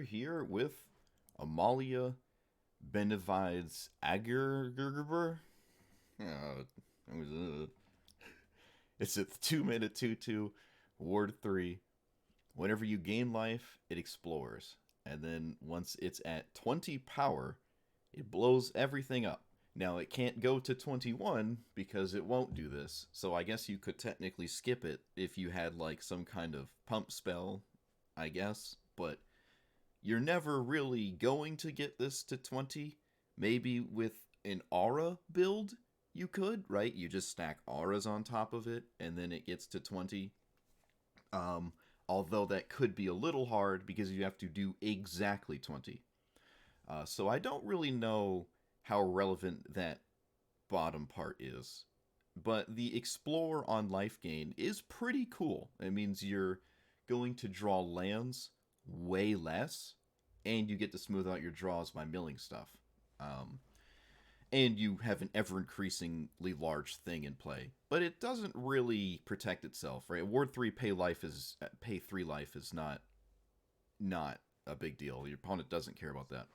are here with Amalia, Benavides, Aguirre. Uh, it's at 2 mana 2/2, Ward 3. Whenever you gain life, it explores. And then once it's at 20 power, it blows everything up. Now, it can't go to 21 because it won't do this. So I guess you could technically skip it if you had like some kind of pump spell, I guess. But you're never really going to get this to 20. Maybe with an aura build, you could, right? You just stack auras on top of it, and then it gets to 20. Although that could be a little hard because you have to do exactly 20. So I don't really know how relevant that bottom part is. But the explore on life gain is pretty cool. It means you're going to draw lands way less, and you get to smooth out your draws by milling stuff. And you have an ever increasingly large thing in play. But it doesn't really protect itself, right? Ward 3 pay 3 life is not a big deal. Your opponent doesn't care about that.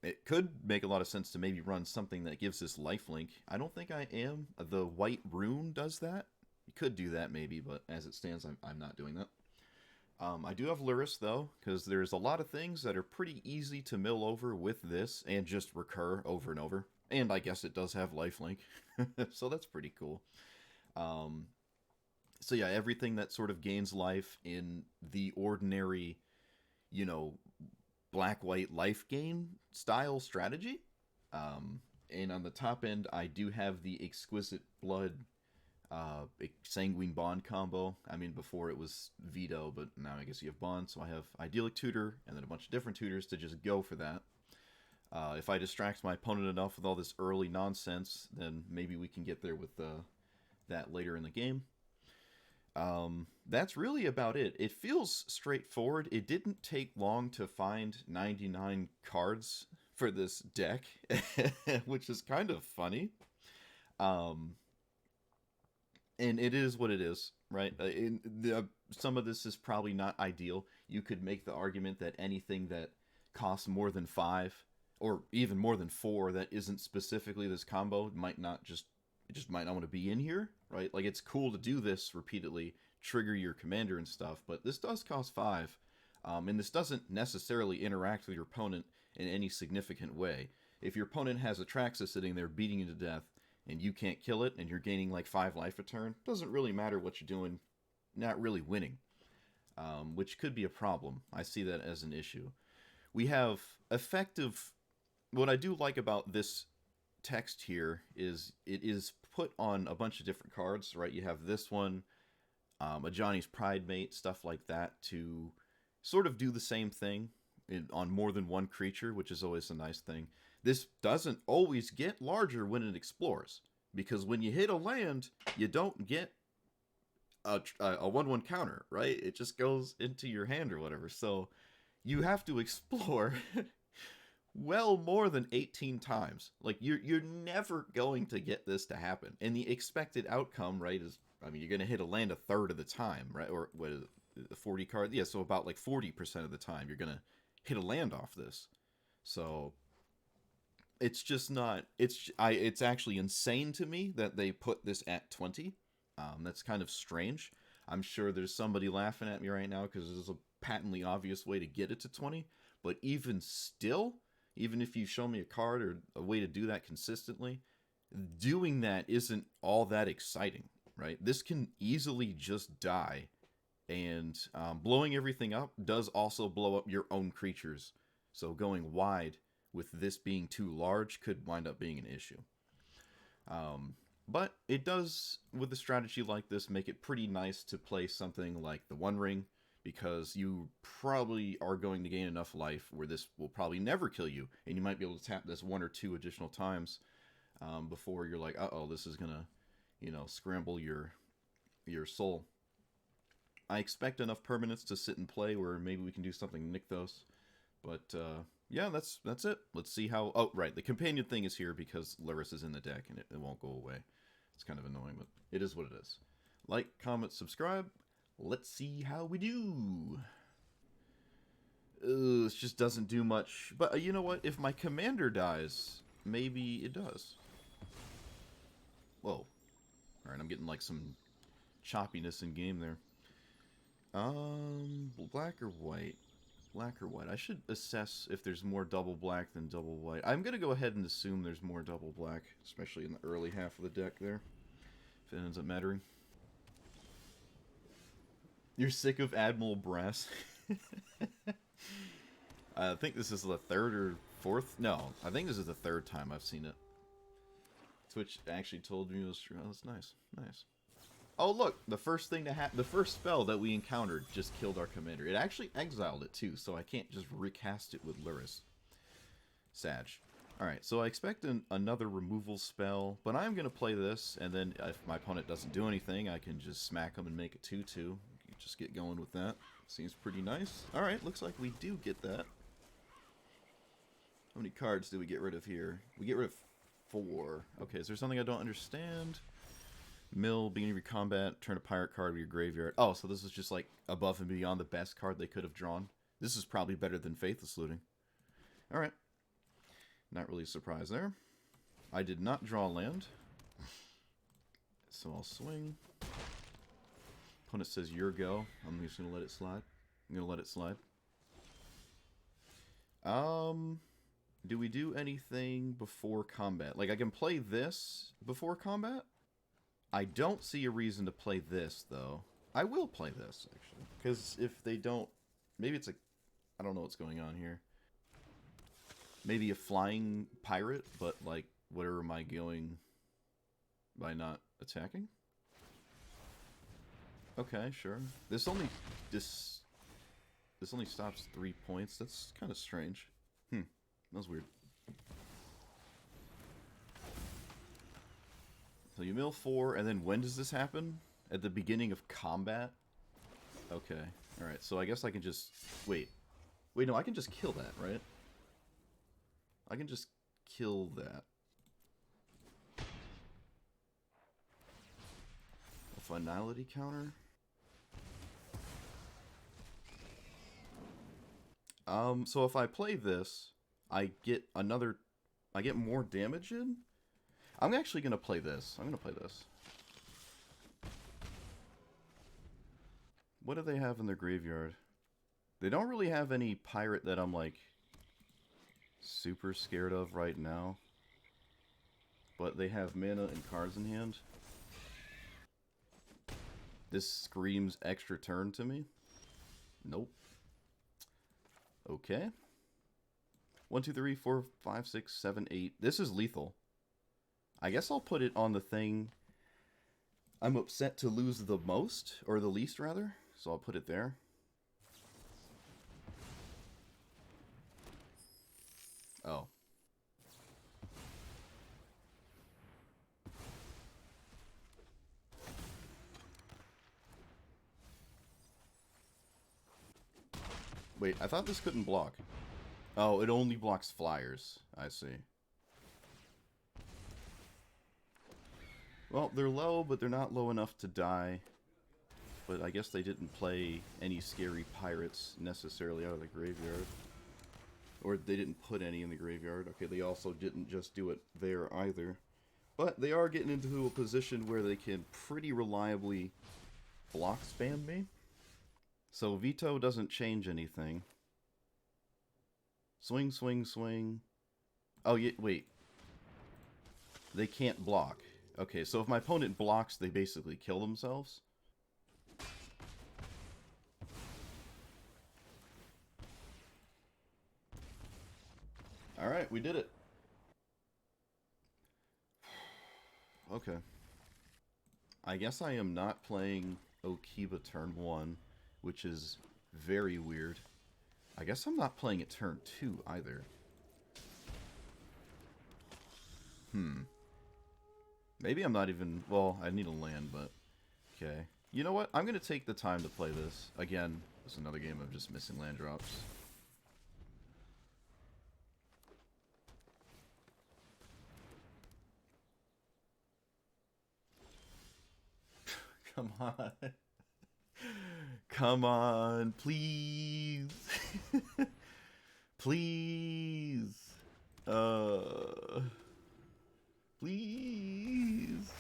It could make a lot of sense to maybe run something that gives this lifelink. I don't think I am. The white rune does that. You could do that maybe, but as it stands, I'm not doing that. I do have Luris, though, because there's a lot of things that are pretty easy to mill over with this and just recur over and over. And I guess it does have lifelink, so that's pretty cool. So yeah, everything that sort of gains life in the ordinary, you know, black-white life gain style strategy. And on the top end, I do have the Exquisite Blood Sanguine Bond combo. I mean, before it was Veto, but now I guess you have Bond, so I have Idyllic Tutor, and then a bunch of different tutors to just go for that. If I distract my opponent enough with all this early nonsense, then maybe we can get there with that later in the game. That's really about it. It feels straightforward. It didn't take long to find 99 cards for this deck, which is kind of funny. And it is what it is, right? Some of this is probably not ideal. You could make the argument that anything that costs more than 5, or even more than 4, that isn't specifically this combo, it just might not want to be in here, right? Like, it's cool to do this repeatedly, trigger your commander and stuff, but this does cost 5, and this doesn't necessarily interact with your opponent in any significant way. If your opponent has Atraxa sitting there beating you to death, and you can't kill it, and you're gaining like 5 life a turn, doesn't really matter what you're doing, not really winning, which could be a problem. I see that as an issue. We have effective... What I do like about this text here is it is put on a bunch of different cards, right? You have this one, a Johnny's Pride Mate, stuff like that, to sort of do the same thing on more than one creature, which is always a nice thing. This doesn't always get larger when it explores, because when you hit a land, you don't get a 1/1 counter, right? It just goes into your hand or whatever. So you have to explore well more than 18 times. Like, you're never going to get this to happen. And the expected outcome, right, is, I mean, you're going to hit a land a third of the time, right? Or what is it, 40 cards? Yeah, so about like 40% of the time you're going to hit a land off this. So it's just not, it's actually insane to me that they put this at 20. That's kind of strange. I'm sure there's somebody laughing at me right now because there's a patently obvious way to get it to 20. But even still, even if you show me a card or a way to do that consistently, doing that isn't all that exciting, right? This can easily just die, and blowing everything up does also blow up your own creatures. So going wide with this being too large could wind up being an issue. But it does, with a strategy like this, make it pretty nice to play something like the One Ring, because you probably are going to gain enough life where this will probably never kill you, and you might be able to tap this 1 or 2 additional times before you're like, uh-oh, this is gonna, scramble your soul. I expect enough permanents to sit and play where maybe we can do something Nykthos. But yeah, that's it. Let's see how... Oh, right, the companion thing is here because Luris is in the deck and it won't go away. It's kind of annoying, but it is what it is. Like, comment, subscribe. Let's see how we do. this just doesn't do much. But you know what? If my commander dies, maybe it does. Whoa. Alright, I'm getting like some choppiness in game there. Black or white? Black or white? I should assess if there's more double black than double white. I'm going to go ahead and assume there's more double black, especially in the early half of the deck there, if it ends up mattering. You're sick of Admiral Brass? I think this is the third or fourth? No, I think this is the third time I've seen it. Twitch actually told me it was true. Oh, that's nice. Nice. Oh, look! The first thing to happen, the first spell that we encountered just killed our commander. It actually exiled it, too, so I can't just recast it with Luris. Sag. Alright, so I expect another removal spell, but I'm going to play this, and then if my opponent doesn't do anything, I can just smack him and make a 2-2. Just get going with that. Seems pretty nice. Alright, looks like we do get that. How many cards do we get rid of here? We get rid of 4. Okay, is there something I don't understand? Mill, beginning of your combat, turn a pirate card to your graveyard. Oh, so this is just like above and beyond the best card they could have drawn. This is probably better than Faithless Looting. Alright. Not really surprised there. I did not draw land. So I'll swing. Opponent says your go. I'm just going to let it slide. I'm going to let it slide. Do we do anything before combat? Like, I can play this before combat? I don't see a reason to play this, though. I will play this, actually. Because if they don't... Maybe it's a... I don't know what's going on here. Maybe a flying pirate, but, like, where am I going by not attacking? Okay, sure. This only stops 3 points. That's kind of strange. That was weird. So you mill 4, and then when does this happen? At the beginning of combat? Okay. Alright, so I guess I can just... Wait. Wait, no, I can just kill that, right? I can just kill that. A finality counter? So if I play this, I get another... I get more damage in? I'm actually going to play this. I'm going to play this. What do they have in their graveyard? They don't really have any pirate that I'm, like, super scared of right now. But they have mana and cards in hand. This screams extra turn to me. Nope. Okay. 1, 2, 3, 4, 5, 6, 7, 8. This is lethal. I guess I'll put it on the thing I'm upset to lose the most, or the least, rather. So I'll put it there. Oh. Wait, I thought this couldn't block. Oh, it only blocks flyers. I see. Well, they're low, but they're not low enough to die. But I guess they didn't play any scary pirates necessarily out of the graveyard. Or they didn't put any in the graveyard. Okay, they also didn't just do it there either. But they are getting into a position where they can pretty reliably block spam me. So veto doesn't change anything. Swing, swing, swing. Oh, yeah, wait. They can't block. Okay, so if my opponent blocks, they basically kill themselves. Alright, we did it. Okay. I guess I am not playing Okiba turn 1, which is very weird. I guess I'm not playing it turn 2 either. Maybe I'm not even... Well, I need a land, but... Okay. You know what? I'm going to take the time to play this. Again, this is another game of just missing land drops. Come on. Come on, please. Please. Please.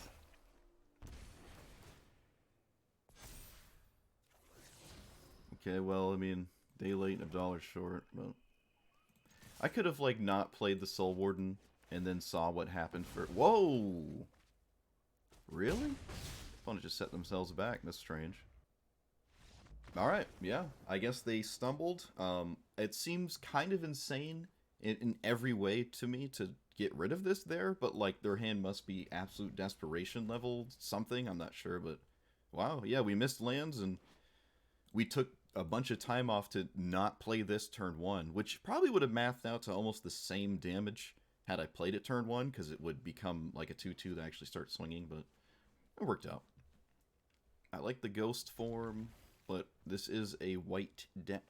Okay, well, I mean, day late and $1 short, but I could have, like, not played the Soul Warden and then saw what happened for... Whoa! Really? Opponent just set themselves back. That's strange. Alright, yeah. I guess they stumbled. It seems kind of insane in every way to me to get rid of this there, but, like, their hand must be absolute desperation level something. I'm not sure, but... Wow, yeah, we missed lands, and we took a bunch of time off to not play this turn 1, which probably would have mathed out to almost the same damage had I played it turn 1, because it would become like a 2-2 to actually start swinging, but it worked out. I like the ghost form, but this is a white deck,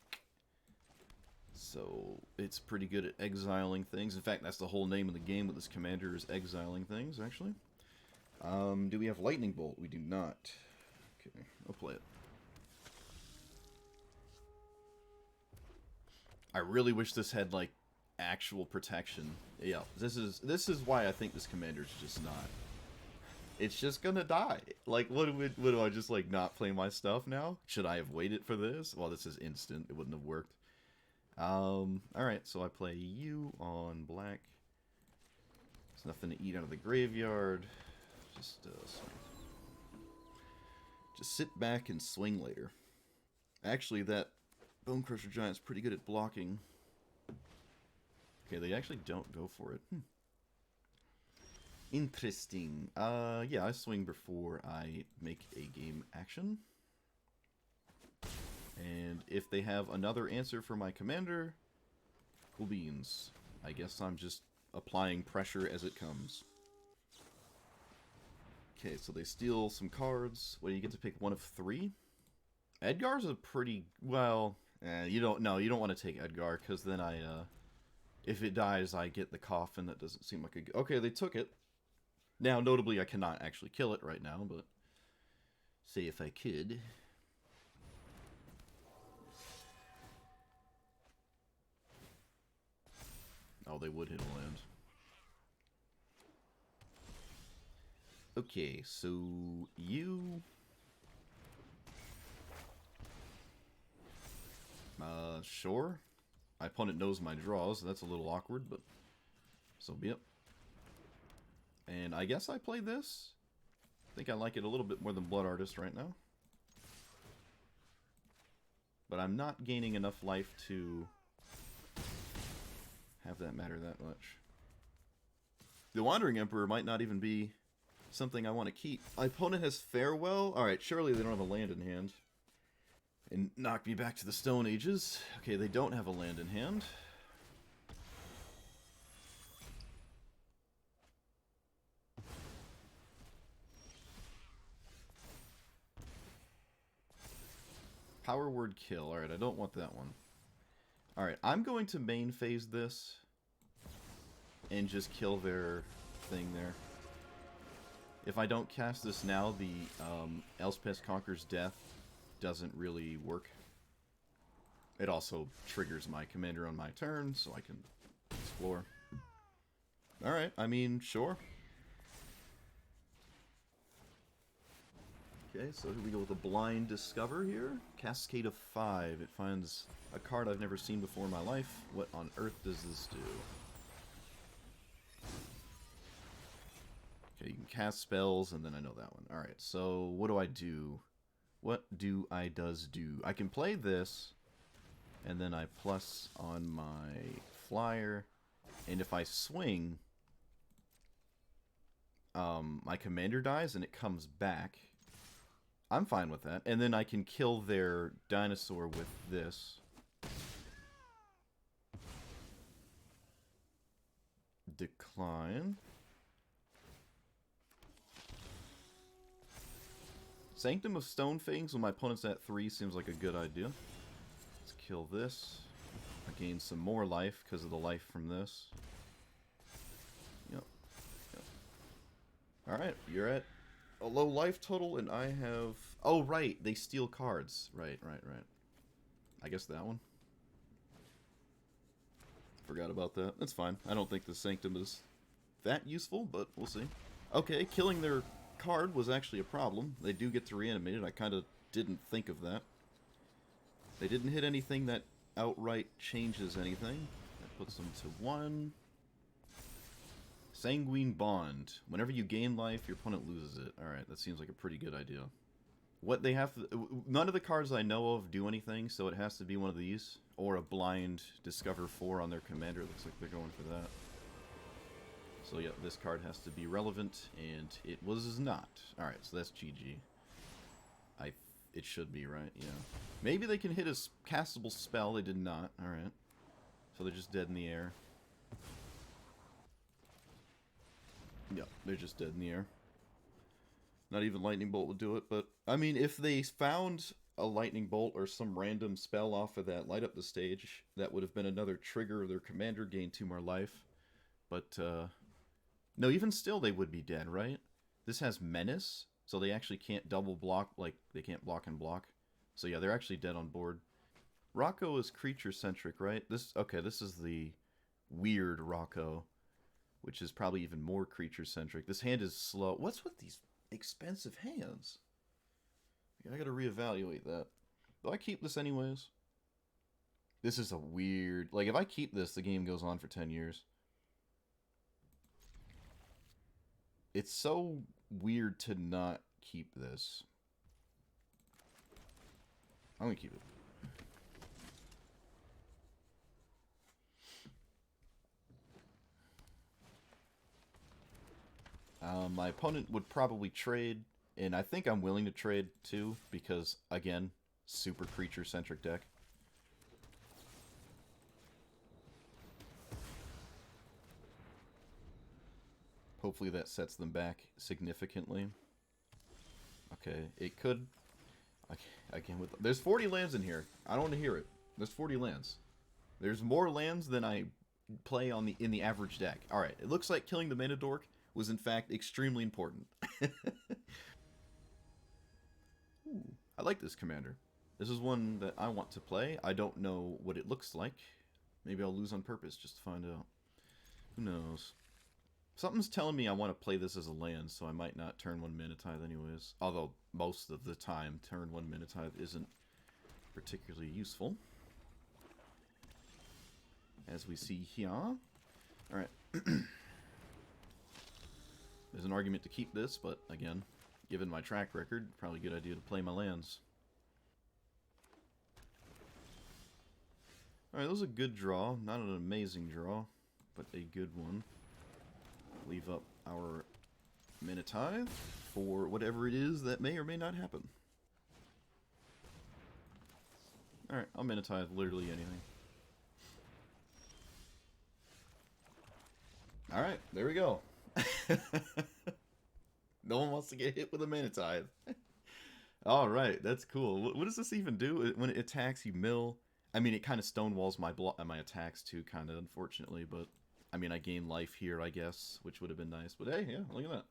so it's pretty good at exiling things. In fact, that's the whole name of the game with this commander, is exiling things, actually. Do we have Lightning Bolt? We do not. Okay, I'll play it. I really wish this had, like, actual protection. Yeah, this is why I think this commander's just not. It's just gonna die. Like, what do I just, like, not play my stuff now? Should I have waited for this? Well, this is instant. It wouldn't have worked. Alright, so I play you on black. There's nothing to eat out of the graveyard. Just sit back and swing later. Actually, that Bone Crusher Giant's pretty good at blocking. Okay, they actually don't go for it. Interesting. Yeah, I swing before I make a game action. And if they have another answer for my commander, cool beans. I guess I'm just applying pressure as it comes. Okay, so they steal some cards. Well, you get to pick one of 3. Edgar's a pretty... Well, you don't want to take Edgar, because then if it dies, I get the coffin. That doesn't seem like a... Okay, they took it. Now, notably, I cannot actually kill it right now, but... Say if I could... Oh, they would hit a land. Okay, so... You... Sure. My opponent knows my draws, so that's a little awkward, but so be it. And I guess I play this. I think I like it a little bit more than Blood Artist right now. But I'm not gaining enough life to have that matter that much. The Wandering Emperor might not even be something I want to keep. My opponent has Farewell? Alright, surely they don't have a land in hand. And knock me back to the Stone Ages. Okay, they don't have a land in hand. Power Word Kill. Alright, I don't want that one. Alright, I'm going to main phase this and just kill their thing there. If I don't cast this now, the Elspeth Conquer's Death doesn't really work. It also triggers my commander on my turn, so I can explore. Alright, I mean, sure. Okay, so here we go with a Blind Discover here. Cascade of 5. It finds a card I've never seen before in my life. What on earth does this do? Okay, you can cast spells, and then I know that one. Alright, so what do I do? What do I do? I can play this, and then I plus on my flyer, and if I swing, my commander dies and it comes back. I'm fine with that. And then I can kill their dinosaur with this. Decline. Sanctum of Stone Fangs when my opponent's at 3 seems like a good idea. Let's kill this. I gain some more life because of the life from this. Yep. Alright, you're at a low life total and I have... Oh, right, they steal cards. Right. I guess that one. Forgot about that. That's fine. I don't think the Sanctum is that useful, but we'll see. Okay, killing their card was actually a problem. They do get to reanimate it. I kind of didn't think of that. They didn't hit anything that outright changes anything. That puts them to 1. Sanguine Bond. Whenever you gain life, your opponent loses it. Alright, that seems like a pretty good idea. What they have to... None of the cards I know of do anything, so it has to be one of these. Or a blind Discover 4 on their commander. Looks like they're going for that. So yeah, this card has to be relevant, and it was not. Alright, so that's GG. It should be, right? Yeah. Maybe they can hit a castable spell. They did not. Alright. So they're just dead in the air. Yeah, they're just dead in the air. Not even Lightning Bolt would do it, but... I mean, if they found a Lightning Bolt or some random spell off of that light up the stage, that would have been another trigger. Their commander gained 2 more life. But, no, even still they would be dead, right? This has Menace, so they actually can't double block, like, they can't block and block. So yeah, they're actually dead on board. Rocco is creature-centric, right? Okay, this is the weird Rocco, which is probably even more creature-centric. This hand is slow. What's with these expensive hands? I gotta reevaluate that. Do I keep this anyways? This is a weird... Like, if I keep this, the game goes on for 10 years. It's so weird to not keep this. I'm gonna keep it. My opponent would probably trade, and I think I'm willing to trade too, because, again, super creature-centric deck. Hopefully that sets them back significantly. Okay, it could. There's 40 lands in here. I don't want to hear it. There's 40 lands. There's more lands than I play in the average deck. All right, it looks like killing the Mana Dork was in fact extremely important. Ooh, I like this commander. This is one that I want to play. I don't know what it looks like. Maybe I'll lose on purpose just to find out. Who knows? Something's telling me I want to play this as a land, so I might not turn 1 Mana Tithe anyways. Although, most of the time, turn 1 Mana Tithe isn't particularly useful. As we see here. Alright. There's an argument to keep this, but again, given my track record, probably a good idea to play my lands. Alright, that was a good draw. Not an amazing draw, but a good one. Leave up our Mana Tithe for whatever it is that may or may not happen. Alright, I'll Mana Tithe literally anything. Alright, there we go. No one wants to get hit with a Mana Tithe. Alright, that's cool. What does this even do? When it attacks, you mill. I mean, it kind of stonewalls my attacks too, kind of, unfortunately, but... I mean, I gain life here, I guess, which would have been nice. But hey, yeah, look at that.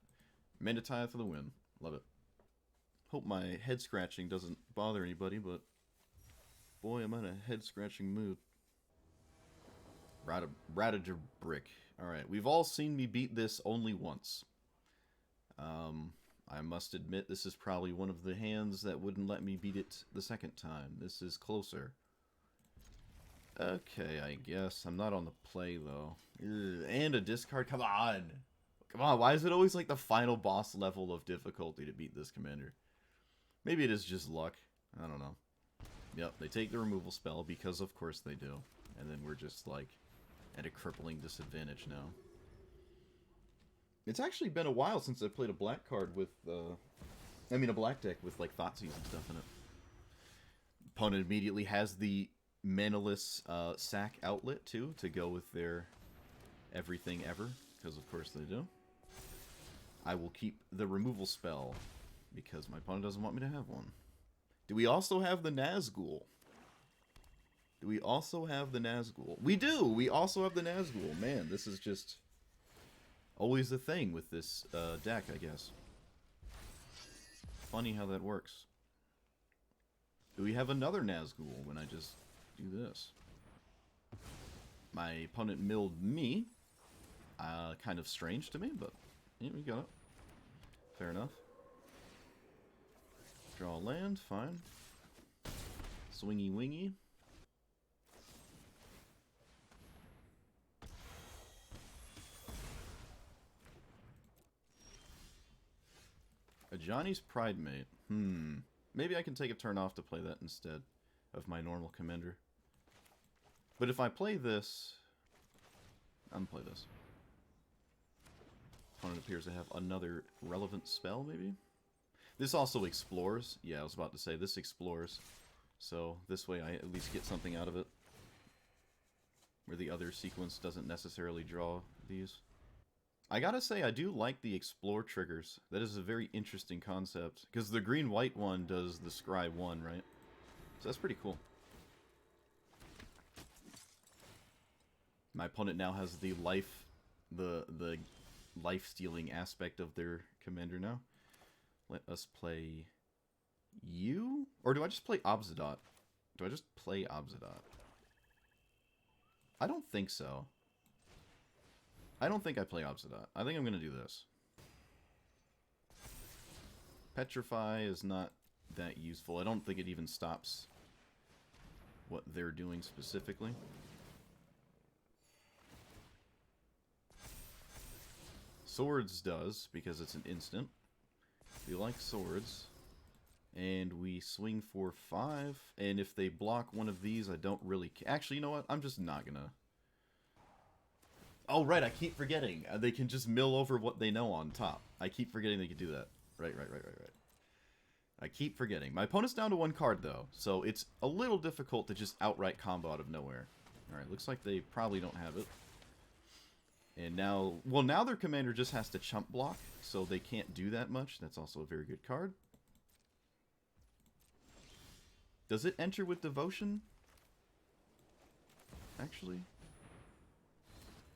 Mana Tithe for the win. Love it. Hope my head scratching doesn't bother anybody, but... Boy, I'm in a head scratching mood. Ratager Brick. Alright, we've all seen me beat this only once. I must admit, this is probably one of the hands that wouldn't let me beat it the second time. This is closer. Okay, I guess. I'm not on the play, though. Ugh, and a discard? Come on! Come on, why is it always like the final boss level of difficulty to beat this commander? Maybe it is just luck. I don't know. Yep, they take the removal spell, because of course they do. And then we're just, like, at a crippling disadvantage now. It's actually been a while since I played a black card with, I mean a black deck with, like, Thoughtseize and stuff in it. Opponent immediately has the manaless sack outlet, too, to go with their everything ever, because of course they do. I will keep the removal spell, because my opponent doesn't want me to have one. Do we also have the Nazgul? Do we also have the Nazgul? We do! We also have the Nazgul. Man, this is just always a thing with this deck, I guess. Funny how that works. Do we have another Nazgul when I just do this? My opponent milled me. Kind of strange to me, but yeah, we got it. Fair enough. Draw land, fine. Swingy wingy. A Johnny's Pride Mate. Maybe I can take a turn off to play that instead of my normal commander. But if I play this... I'm gonna play this. Opponent appears to have another relevant spell, maybe? This also explores. Yeah, I was about to say, this explores. So, this way I at least get something out of it. Where the other sequence doesn't necessarily draw these. I gotta say, I do like the explore triggers. That is a very interesting concept. Because the green-white one does the scry 1, right? So that's pretty cool. My opponent now has the life-stealing aspect of their commander now. Let us play you? Or do I just play Obzidot? Do I just play Obzidot? I don't think so. I don't think I play Obzidot. I think I'm going to do this. Petrify is not that useful. I don't think it even stops what they're doing specifically. Swords does, because it's an instant. We like swords. And we swing for 5. And if they block one of these, I don't really... Actually, you know what? I'm just not gonna... Oh, right, I keep forgetting. They can just mill over what they know on top. I keep forgetting they can do that. Right. I keep forgetting. My opponent's down to 1 card, though, so it's a little difficult to just outright combo out of nowhere. Alright, looks like they probably don't have it. And now... Well, now their commander just has to chump block, so they can't do that much. That's also a very good card. Does it enter with Devotion? Actually...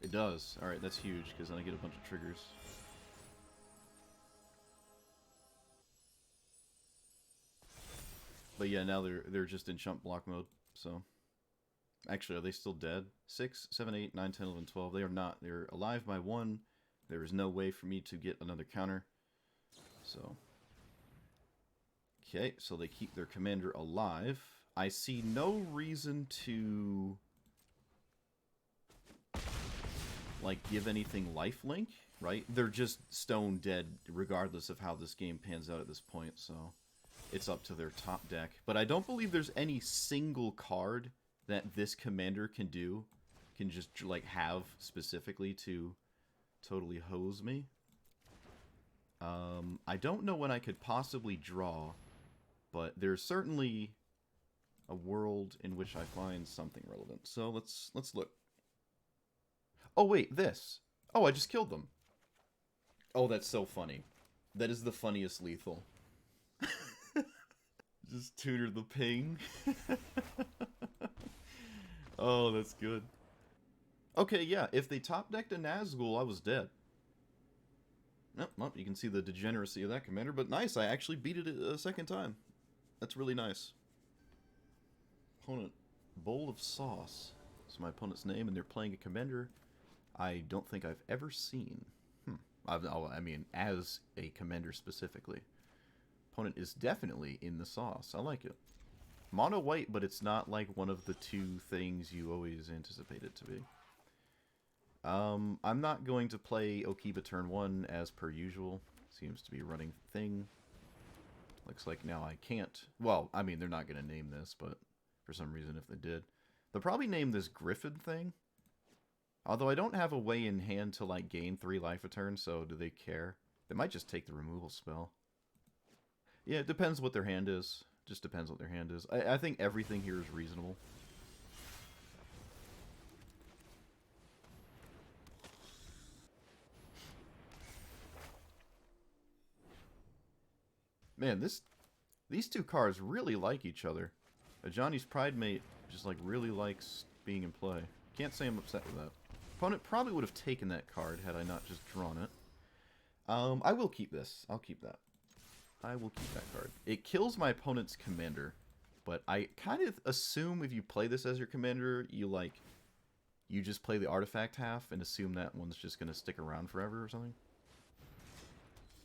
It does. Alright, that's huge, because then I get a bunch of triggers. But yeah, now they're just in chump block mode, so... Actually, are they still dead? 6, 7, 8, 9, 10, 11, 12. They are not. They're alive by 1. There is no way for me to get another counter. So... Okay, so they keep their commander alive. I see no reason to... like, give anything lifelink, right? They're just stone dead regardless of how this game pans out at this point, so it's up to their top deck. But I don't believe there's any single card that this commander can just, like, have specifically to totally hose me. I don't know when I could possibly draw, but there's certainly a world in which I find something relevant. So let's look. Oh, wait, this. Oh, I just killed them. Oh, that's so funny. That is the funniest lethal. Just tutor the ping. Oh, that's good. Okay, yeah, if they top-decked a Nazgul, I was dead. Nope, well, you can see the degeneracy of that commander, but nice, I actually beat it a second time. That's really nice. Opponent, Bowl of Sauce. That's my opponent's name, and they're playing a commander I don't think I've ever seen. I mean, as a commander specifically. Opponent is definitely in the sauce. I like it. Mono white, but it's not like one of the 2 things you always anticipate it to be. I'm not going to play Okiba turn 1 as per usual. Seems to be a running thing. Looks like now I can't. Well, I mean, they're not going to name this, but for some reason if they did. They'll probably name this Griffin thing. Although I don't have a way in hand to, like, gain 3 life a turn, so do they care? They might just take the removal spell. Yeah, it depends what their hand is. Just depends what their hand is. I think everything here is reasonable. Man, these 2 cards really like each other. A Johnny's Pride Mate just, like, really likes being in play. Can't say I'm upset with that. Opponent probably would have taken that card had I not just drawn it. I will keep this. I'll keep that. I will keep that card. It kills my opponent's commander, but I kind of assume if you play this as your commander, you you just play the artifact half and assume that one's just going to stick around forever or something.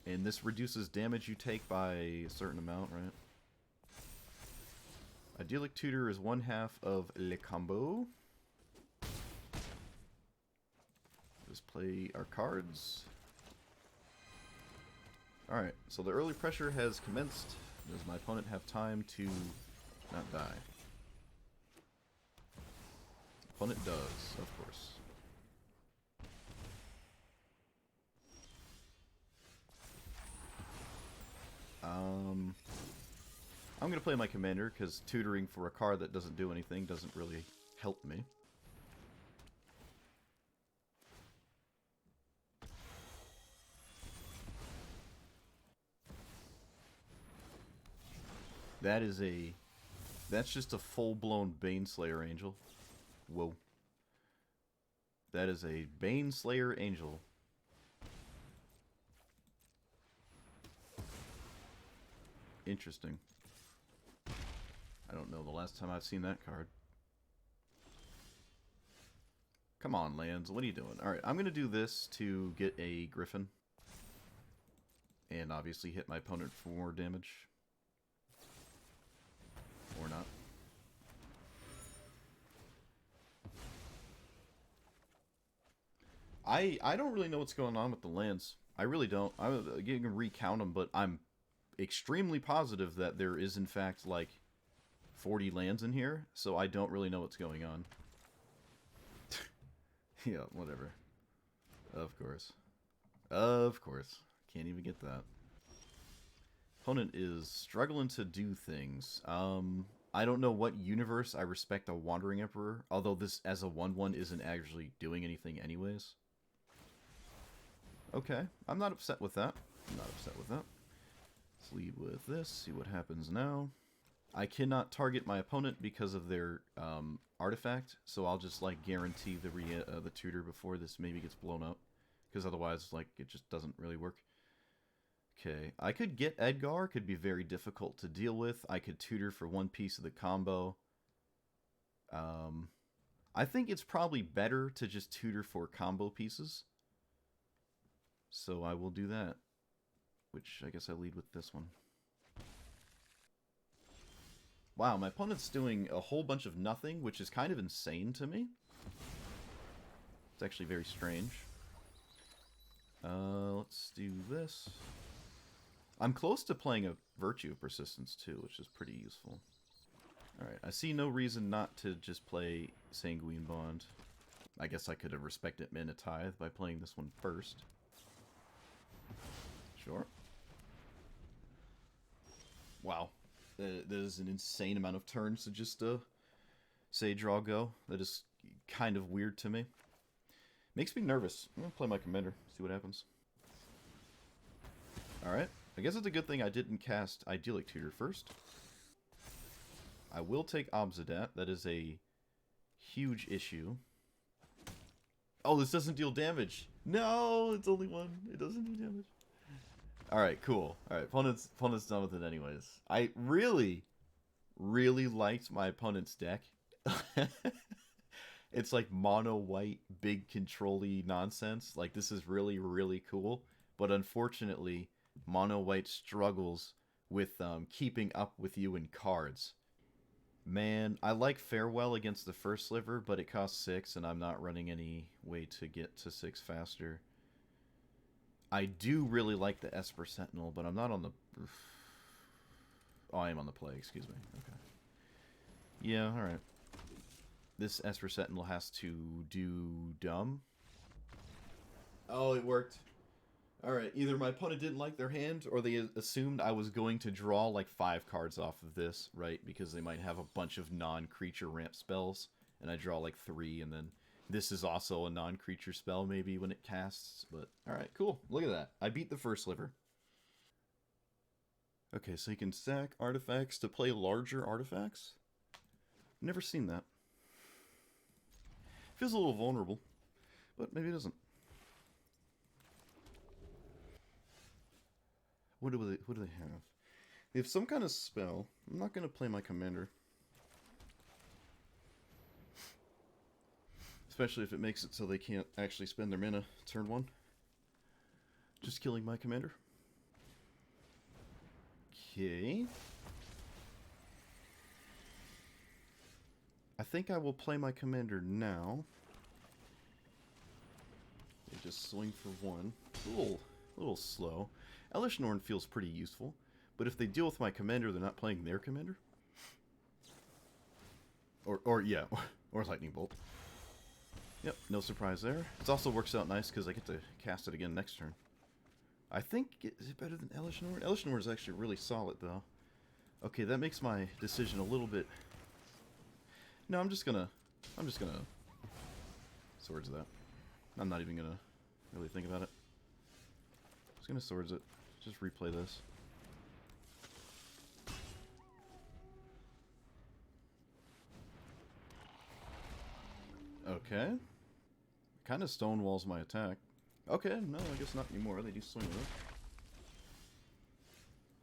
And this reduces damage you take by a certain amount, right? Idyllic Tutor is one half of Le Combo. Just play our cards. Alright, so the early pressure has commenced. Does my opponent have time to not die? Opponent does, of course. I'm going to play my commander, because tutoring for a card that doesn't do anything doesn't really help me. That's just a full-blown Baneslayer Angel. Whoa. That is a Baneslayer Angel. Interesting. I don't know the last time I've seen that card. Come on, lands. What are you doing? Alright, I'm going to do this to get a Griffin. And obviously hit my opponent for more damage. Or not. I don't really know what's going on with the lands. I really don't. You can recount them, but I'm extremely positive that there is, in fact, like 40 lands in here, so I don't really know what's going on. Yeah, whatever. Of course. Of course. Can't even get that. Opponent is struggling to do things. I don't know what universe I respect a Wandering Emperor, although this as a 1/1 isn't actually doing anything anyways. Okay, I'm not upset with that. I'm not upset with that. Let's lead with this, see what happens now. I cannot target my opponent because of their artifact, so I'll just like guarantee the tutor before this maybe gets blown up, because otherwise like it just doesn't really work. Okay, I could get Edgar, could be very difficult to deal with. I could tutor for one piece of the combo. I think it's probably better to just tutor for combo pieces. So I will do that, which I guess I lead with this one. Wow, my opponent's doing a whole bunch of nothing, which is kind of insane to me. It's actually very strange. Let's do this. I'm close to playing a Virtue of Persistence too, which is pretty useful. Alright, I see no reason not to just play Sanguine Bond. I guess I could have respected Mana Tithe by playing this one first. Sure. Wow. That is an insane amount of turns to just say draw go. That is kind of weird to me. Makes me nervous. I'm going to play my commander, see what happens. Alright. I guess it's a good thing I didn't cast Idyllic Tutor first. I will take Obsidat. That is a huge issue. Oh, this doesn't deal damage. No, it's only one. It doesn't do damage. Alright, cool. Alright, opponent's done with it anyways. I really liked my opponent's deck. It's like mono white, big control-y nonsense. Like, this is really cool. But unfortunately, mono white struggles with keeping up with you in cards. Man, I like Farewell against the first sliver, but it costs 6, and I'm not running any way to get to 6 faster. I do really like the Esper Sentinel, but I'm not on the... Oh, I am on the play, excuse me. Okay. Yeah, alright. This Esper Sentinel has to do dumb. Oh, it worked. Alright, either my opponent didn't like their hand, or they assumed I was going to draw like 5 cards off of this, right? Because they might have a bunch of non-creature ramp spells, and I draw like 3, and then this is also a non-creature spell maybe when it casts. But alright, cool. Look at that. I beat the first sliver. Okay, so you can stack artifacts to play larger artifacts? Never seen that. Feels a little vulnerable, but maybe it doesn't. What do they have? They have some kind of spell. I'm not going to play my commander. Especially if it makes it so they can't actually spend their mana turn 1. Just killing my commander. Okay. I think I will play my commander now. They just swing for 1. A little slow. Elish Norn feels pretty useful, but if they deal with my commander, they're not playing their commander. Or yeah, or Lightning Bolt. Yep, no surprise there. It also works out nice because I get to cast it again next turn. I think, is it better than Elish Norn? Elish Norn is actually really solid, though. Okay, that makes my decision a little bit... No, I'm just gonna Swords that. I'm not even gonna really think about it. Just gonna Swords it. Just replay this. Okay. Kind of stonewalls my attack. Okay, no, I guess not anymore. They do swing with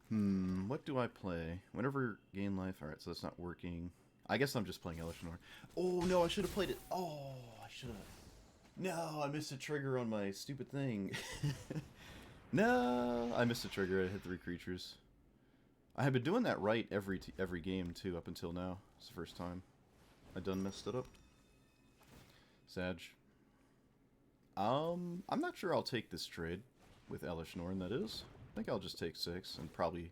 it. What do I play? Whenever gain life. Alright, so that's not working. I guess I'm just playing Elish Norn. Oh, no, I should have played it. Oh, I should have. No, I missed a trigger on my stupid thing. No, I missed a trigger. I hit 3 creatures. I have been doing that right every game, too, up until now. It's the first time I done messed it up. Sag. I'm not sure I'll take this trade with Elish Norn, that is. I think I'll just take 6 and probably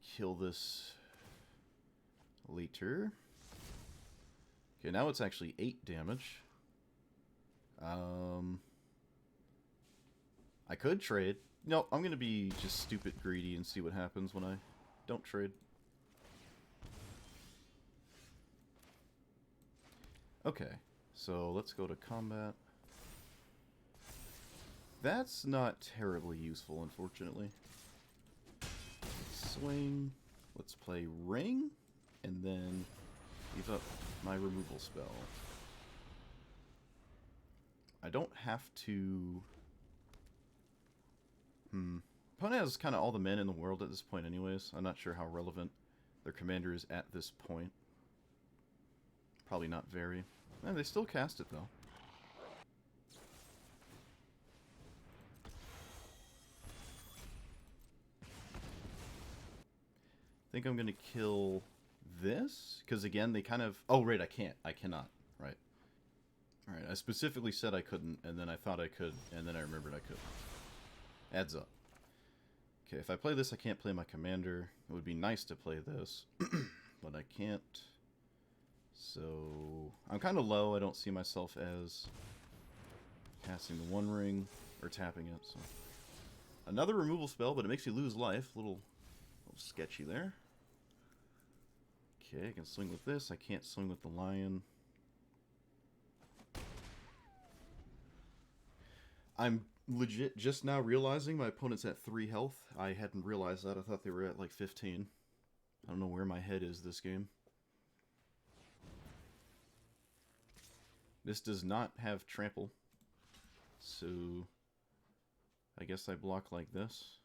kill this later. Okay, now it's actually 8 damage. I could trade. No, I'm going to be just stupid greedy and see what happens when I don't trade. Okay, so let's go to combat. That's not terribly useful, unfortunately. Swing. Let's play Ring, and then leave up my removal spell. I don't have to... Opponent has kind of all the men in the world at this point anyways. I'm not sure how relevant their commander is at this point. Probably not very. They still cast it, though. I think I'm going to kill this, because again, they kind of... Oh, right, I can't. I cannot. Right. Alright, I specifically said I couldn't, and then I thought I could, and then I remembered I could. Adds up. Okay, if I play this, I can't play my commander. It would be nice to play this, but I can't. So, I'm kind of low. I don't see myself as casting the One Ring, or tapping it, so... Another removal spell, but it makes you lose life. A little sketchy there. Okay, I can swing with this. I can't swing with the lion. I'm legit just now realizing my opponent's at 3 health. I hadn't realized that. I thought they were at like 15. I don't know where my head is this game. This does not have trample. So I guess I block like this.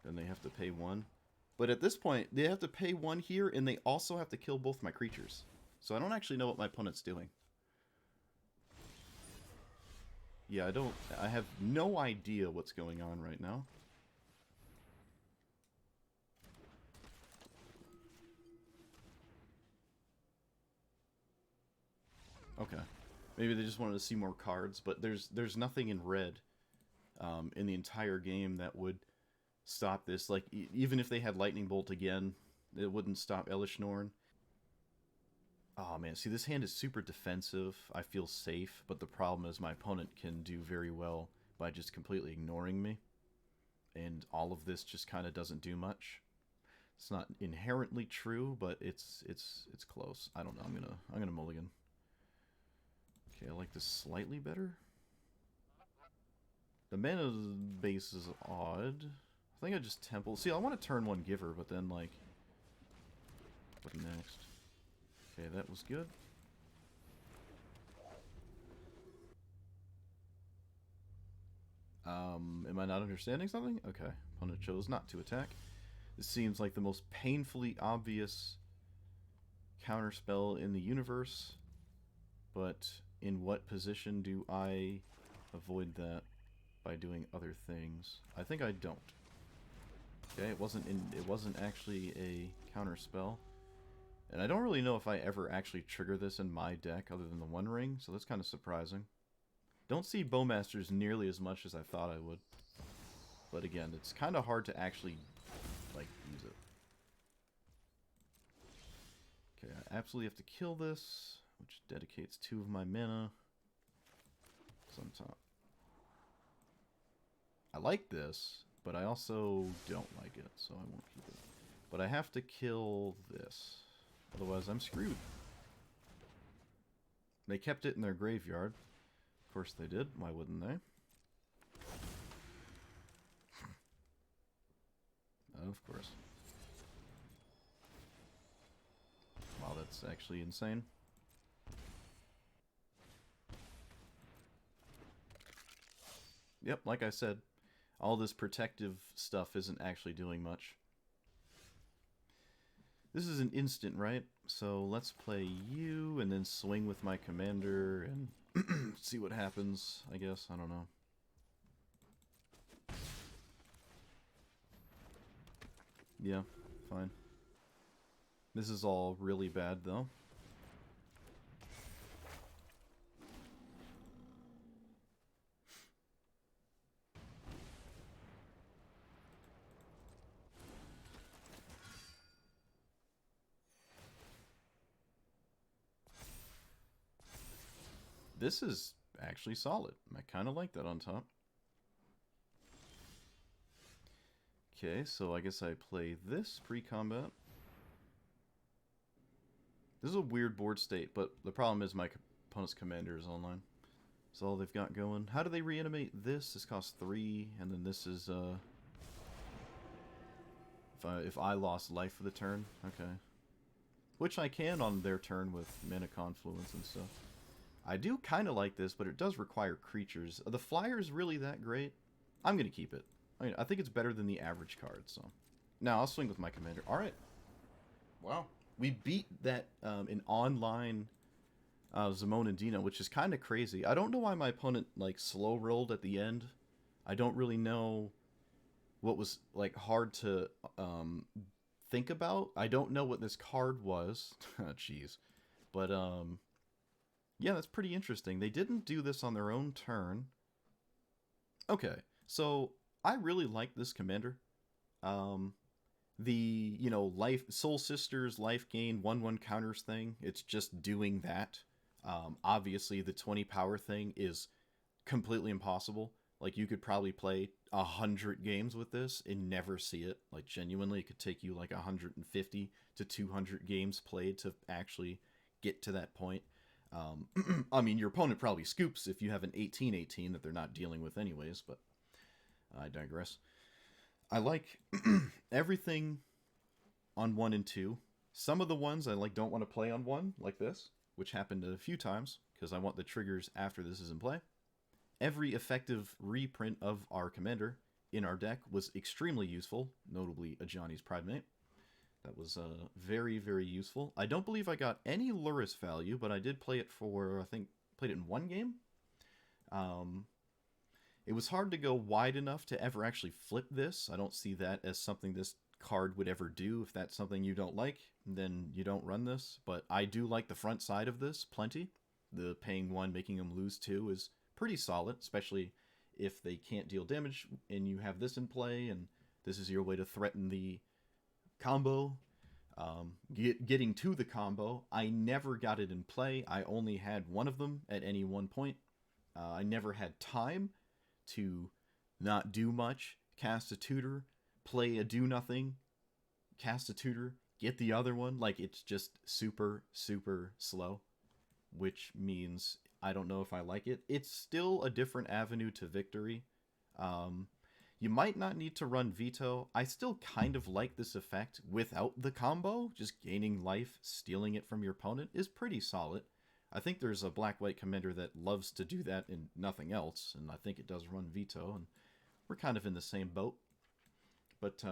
Then they have to pay 1. But at this point, they have to pay 1 here, and they also have to kill both my creatures. So I don't actually know what my opponent's doing. Yeah, I have no idea what's going on right now. Okay. Maybe they just wanted to see more cards, but there's nothing in red in the entire game that would stop this. Like, even if they had Lightning Bolt again, it wouldn't stop Elish Norn. Oh man, see, this hand is super defensive. I feel safe, but the problem is my opponent can do very well by just completely ignoring me. And all of this just kind of doesn't do much. It's not inherently true, but it's close. I don't know. I'm gonna mulligan. Okay, I like this slightly better. The mana base is odd. I think I just temple. See, I want to turn 1 Giver, but then like, what next? Okay, that was good. Am I not understanding something? Okay. Opponent chose not to attack. This seems like the most painfully obvious counterspell in the universe, but in what position do I avoid that by doing other things? I think I don't. Okay, it wasn't actually a counterspell. And I don't really know if I ever actually trigger this in my deck other than the One Ring, so that's kind of surprising. Don't see Bowmasters nearly as much as I thought I would. But again, it's kind of hard to actually, like, use it. Okay, I absolutely have to kill this, which dedicates 2 of my mana. Sometime. I like this, but I also don't like it, so I won't keep it. But I have to kill this. Otherwise, I'm screwed. They kept it in their graveyard. Of course they did. Why wouldn't they? Of course. Wow, that's actually insane. Yep, like I said, all this protective stuff isn't actually doing much. This is an instant, right? So let's play you and then swing with my commander and see what happens, I guess. I don't know. Yeah, fine. This is all really bad, though. This is actually solid. I kind of like that on top. Okay, so I guess I play this pre-combat. This is a weird board state, but the problem is my opponent's commander is online. That's all they've got going. How do they reanimate this? This costs 3, and then this is, if I lost life for the turn, okay. Which I can on their turn with Mana Confluence and stuff. I do kind of like this, but it does require creatures. Are the flyers really that great? I'm going to keep it. I mean, I think it's better than the average card, so. Now, I'll swing with my commander. Alright. Wow. We beat that in online Zamon and Dino, which is kind of crazy. I don't know why my opponent, like, slow-rolled at the end. I don't really know what was, like, hard to think about. I don't know what this card was. Jeez. But, yeah, that's pretty interesting. They didn't do this on their own turn. Okay, so I really like this commander. The, you know, Soul Sisters life gain 1/1 counters thing, it's just doing that. Obviously, the 20 power thing is completely impossible. Like, you could probably play 100 games with this and never see it. Like, genuinely, it could take you like 150 to 200 games played to actually get to that point. I mean, your opponent probably scoops if you have an 18/18 that they're not dealing with anyways, but I digress. I like everything on 1 and 2. Some of the ones I like don't want to play on 1, like this, which happened a few times, because I want the triggers after this is in play. Every effective reprint of our commander in our deck was extremely useful, notably a Johnny's Pride-Mate. That was very, very useful. I don't believe I got any Luris value, but I did play it for, I think, played it in 1 game. It was hard to go wide enough to ever actually flip this. I don't see that as something this card would ever do. If that's something you don't like, then you don't run this. But I do like the front side of this plenty. The paying 1, making them lose 2 is pretty solid, especially if they can't deal damage and you have this in play, and this is your way to threaten the combo. Getting to the combo, I never got it in play. I only had 1 of them at any one point. I never had time to not do much, cast a tutor, play a do-nothing, cast a tutor, get the other one. Like, it's just super, super slow, which means I don't know if I like it. It's still a different avenue to victory. You might not need to run Veto. I still kind of like this effect without the combo. Just gaining life, stealing it from your opponent is pretty solid. I think there's a black-white commander that loves to do that and nothing else, and I think it does run Veto, and we're kind of in the same boat. But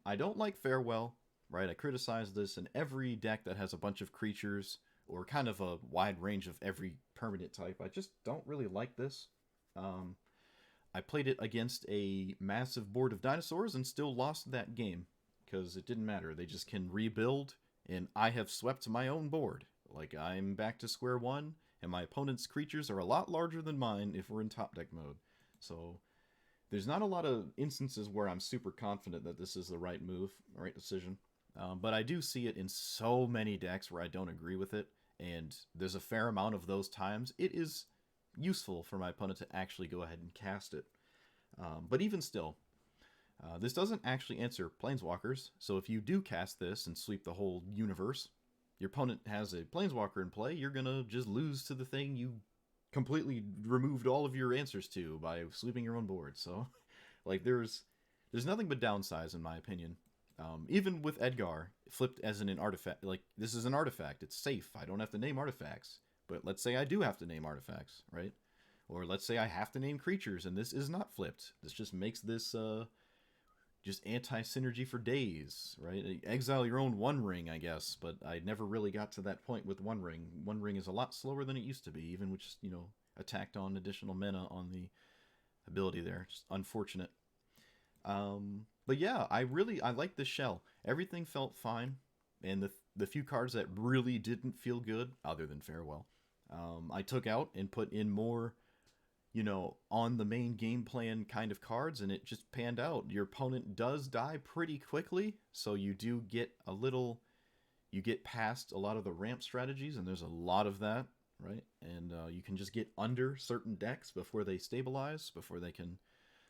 I don't like Farewell, right? I criticize this in every deck that has a bunch of creatures or kind of a wide range of every permanent type. I just don't really like this. Um, I played it against a massive board of dinosaurs and still lost that game because it didn't matter. They just can rebuild, and I have swept my own board. Like, I'm back to square one, and my opponent's creatures are a lot larger than mine if we're in top deck mode. So there's not a lot of instances where I'm super confident that this is the right move, right decision. But I do see it in so many decks where I don't agree with it, and there's a fair amount of those times. It is useful for my opponent to actually go ahead and cast it. But even still, this doesn't actually answer Planeswalkers, so if you do cast this and sweep the whole universe, your opponent has a Planeswalker in play, you're gonna just lose to the thing you completely removed all of your answers to by sweeping your own board. So, like, there's nothing but downsides in my opinion. Even with Edgar flipped as an artifact, like, this is an artifact. It's safe. I don't have to name artifacts. But let's say I do have to name artifacts, right? Or let's say I have to name creatures, and this is not flipped. This just makes this just anti-synergy for days, right? Exile your own One Ring, I guess, but I never really got to that point with One Ring. One Ring is a lot slower than it used to be, even with just, attacked on additional mana on the ability there. Just unfortunate. But yeah, I like this shell. Everything felt fine, and the few cards that really didn't feel good, other than Farewell, I took out and put in more, on the main game plan kind of cards, and it just panned out. Your opponent does die pretty quickly, so you do get you get past a lot of the ramp strategies, and there's a lot of that, right? And you can just get under certain decks before they stabilize, before they can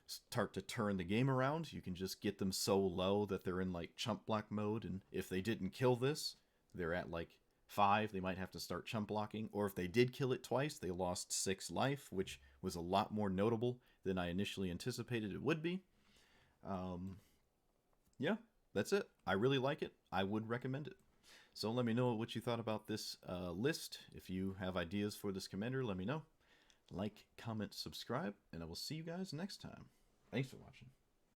start to turn the game around. You can just get them so low that they're in like chump block mode, and if they didn't kill this, they're at like 5, they might have to start chump blocking, or if they did kill it twice, they lost 6 life, which was a lot more notable than I initially anticipated it would be. Yeah, that's it. I really like it. I would recommend it. So let me know what you thought about this list. If you have ideas for this commander, let me know. Like, comment, subscribe, and I will see you guys next time. Thanks for watching.